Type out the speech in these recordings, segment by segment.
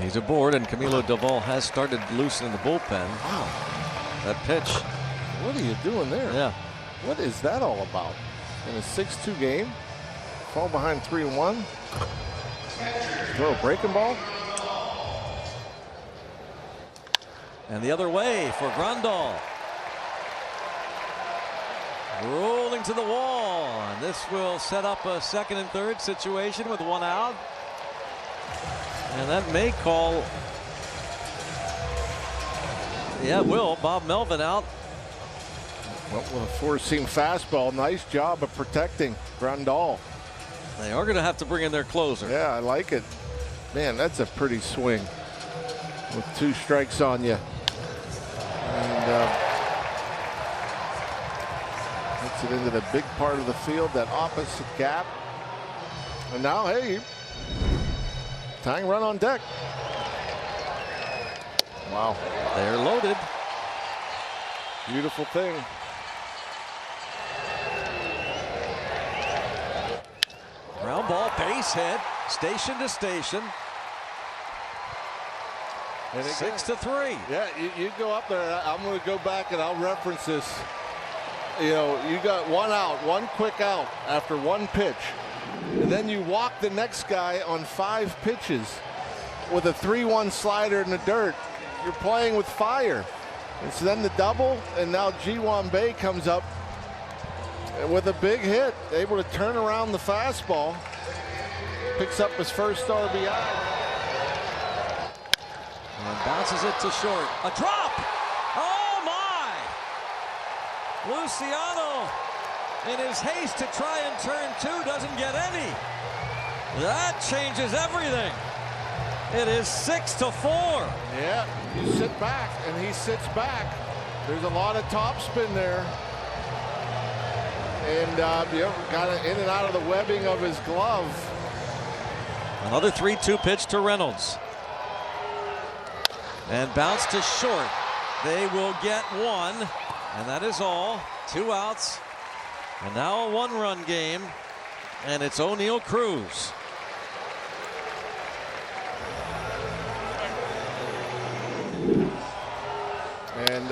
He's aboard, and Camilo Doval has started loosening the bullpen. Wow. That pitch. What are you doing there? Yeah. What is that all about? In a 6-2 game? Fall behind 3-1? Throw a breaking ball? And the other way for Grandal. Rolling to the wall. And this will set up a second and third situation with one out. And that may call. Yeah, it will. Bob Melvin out. Well, with a four-seam fastball, nice job of protecting Grandal. They are going to have to bring in their closer. Yeah, I like it. Man, that's a pretty swing with 2 strikes on you. And hits it into the big part of the field, that opposite gap. And now, hey, tying run on deck. Wow. They're loaded. Beautiful thing. Ground ball, base hit, station to station. And again, 6-3. Yeah, you go up there. I'm going to go back and I'll reference this. You know, you got one out, one quick out after one pitch. And then you walk the next guy on 5 pitches with a 3-1 slider in the dirt. You're playing with fire. And so then the double, and now Ji-Hwan Bae comes up with a big hit, able to turn around the fastball. Picks up his first RBI. And bounces it to short. A drop! Oh my! Luciano, in his haste to try and turn 2, doesn't get any. That changes everything. It is 6-4. Yeah, you sit back, and he sits back. There's a lot of topspin there. And you know, got it in and out of the webbing of his glove. Another 3-2 pitch to Reynolds. And bounce to short. They will get 1, and that is all. 2 outs. And now a 1-run game, and it's O'Neill Cruz. And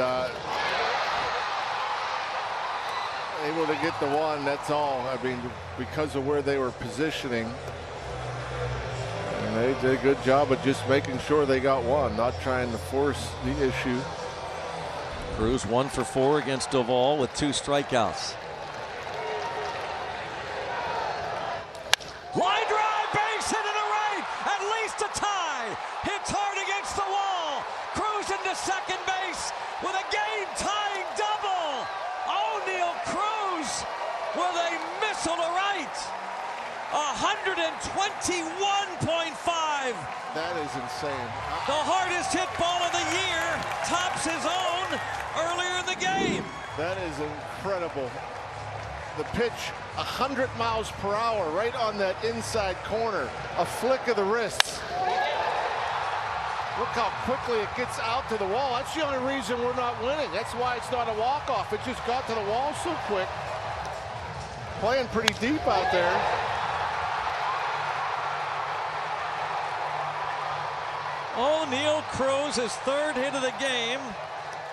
able to get the 1, that's all. I mean, because of where they were positioning. And they did a good job of just making sure they got 1, not trying to force the issue. Cruz 1 for 4 against Doval with 2 strikeouts. Line drive, base hit to the right, at least a tie. Hits hard against the wall. Cruz into second base with a game-tying double. O'Neill Cruz with a missile to right. 121.5. That is insane. The hardest hit ball of the year, tops his own earlier in the game. That is incredible. The pitch, 100 miles per hour, right on that inside corner. A flick of the wrists. Look how quickly it gets out to the wall. That's the only reason we're not winning. That's why it's not a walk-off. It just got to the wall so quick. Playing pretty deep out there. O'Neill Cruz, his 3rd hit of the game.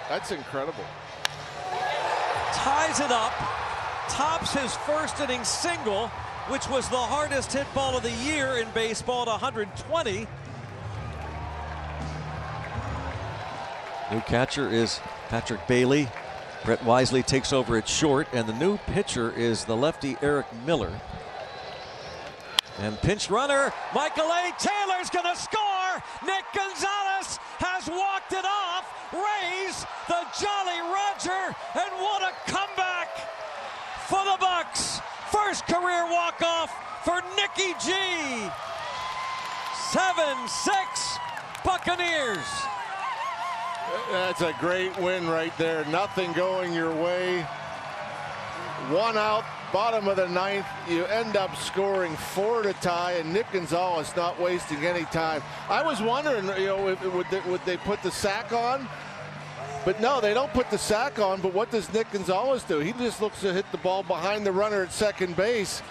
That's incredible. Ties it up. Tops his 1st inning single, which was the hardest hit ball of the year in baseball at 120. New catcher is Patrick Bailey. Brett Wisely takes over at short, and the new pitcher is the lefty Eric Miller. And pinch runner, Michael A. Taylor's gonna score. Nick Gonzales has walked it off. Rays the Jolly Roger, and what a comeback for the Bucks. First career walk-off for Nicky G. 7-6 Buccaneers. That's a great win right there. Nothing going your way. 1 out, bottom of the 9th. You end up scoring 4 to tie, and Nick Gonzales not wasting any time. I was wondering, you know, would they put the sack on? But no, they don't put the sack on. But what does Nick Gonzales do? He just looks to hit the ball behind the runner at second base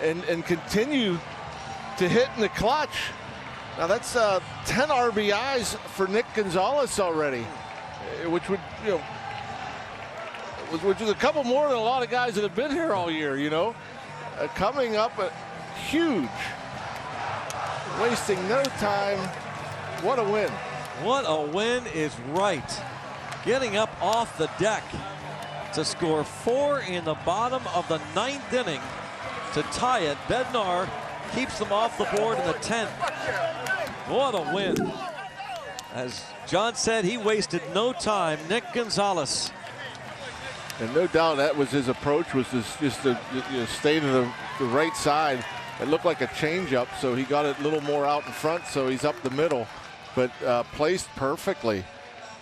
and continue to hit in the clutch. Now that's 10 RBIs for Nick Gonzales already, which would, which is a couple more than a lot of guys that have been here all year, coming up huge, wasting no time. What a win. What a win is right. Getting up off the deck to score 4 in the bottom of the 9th inning to tie it. Bednar keeps them off the board in the 10th. What a win. As John said, he wasted no time. Nick Gonzales. And no doubt that was his approach, was just to stay to the right side. It looked like a changeup, so he got it a little more out in front, so he's up the middle, but placed perfectly.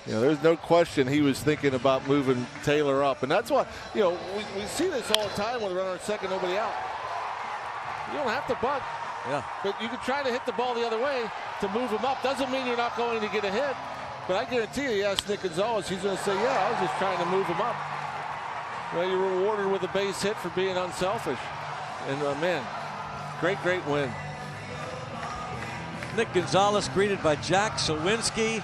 There's no question he was thinking about moving Taylor up. And that's why, we see this all the time with a runner at second, nobody out. You don't have to bunt. Yeah. But you can try to hit the ball the other way to move him up. Doesn't mean you're not going to get a hit. But I guarantee you ask Nick Gonzales, he's going to say, yeah, I was just trying to move him up. Well, you're rewarded with a base hit for being unselfish. And, man, great win. Nick Gonzales greeted by Jack Sawinski.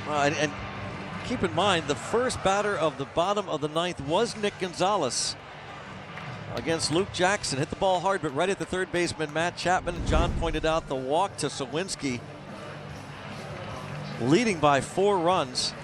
And keep in mind, the first batter of the bottom of the 9th was Nick Gonzales against Luke Jackson. Hit the ball hard, but right at the third baseman, Matt Chapman. John pointed out the walk to Sawinski, leading by 4 runs.